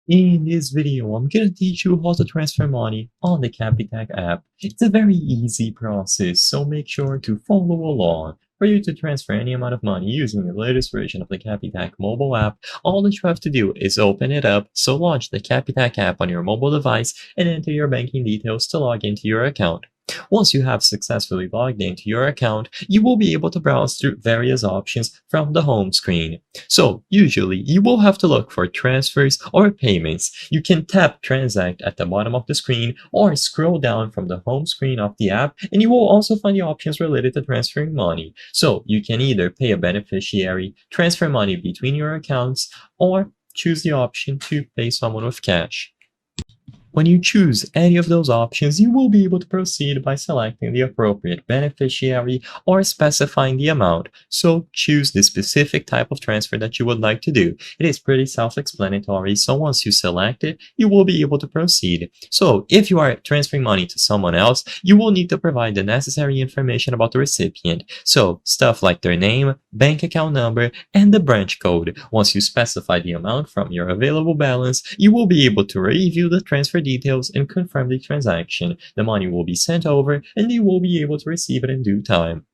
In this video, I'm gonna teach you how to transfer money on the Capitec app. It's a very easy process, so make sure to follow along. For you to transfer any amount of money using the latest version of the Capitec mobile app, all that you have to do is open it up, so launch the Capitec app on your mobile device and enter your banking details to log into your account. Once you have successfully logged into your account, you will be able to browse through various options from the home screen. So, usually, you will have to look for transfers or payments. You can tap Transact at the bottom of the screen or scroll down from the home screen of the app, and you will also find the options related to transferring money. So, you can either pay a beneficiary, transfer money between your accounts, or choose the option to pay someone with cash. When you choose any of those options, you will be able to proceed by selecting the appropriate beneficiary or specifying the amount. So choose the specific type of transfer that you would like to do. It is pretty self-explanatory, so once you select it, you will be able to proceed. So if you are transferring money to someone else, you will need to provide the necessary information about the recipient. So stuff like their name, bank account number, and the branch code. Once you specify the amount from your available balance, you will be able to review the transfer details and confirm the transaction. The money will be sent over and you will be able to receive it in due time.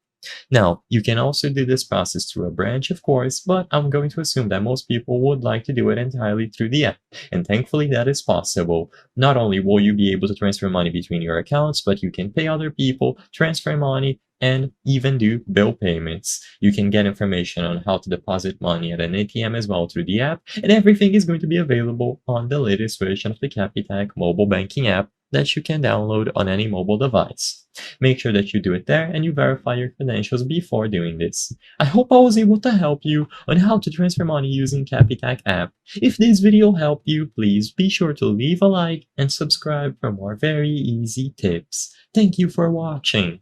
Now, you can also do this process through a branch, of course, but I'm going to assume that most people would like to do it entirely through the app. And thankfully, that is possible. Not only will you be able to transfer money between your accounts, but you can pay other people, transfer money, and even do bill payments. You can get information on how to deposit money at an ATM as well through the app, and everything is going to be available on the latest version of the Capitec mobile banking app that you can download on any mobile device. Make sure that you do it there and you verify your credentials before doing this. I hope I was able to help you on how to transfer money using Capitec app. If this video helped you, please be sure to leave a like and subscribe for more very easy tips. Thank you for watching.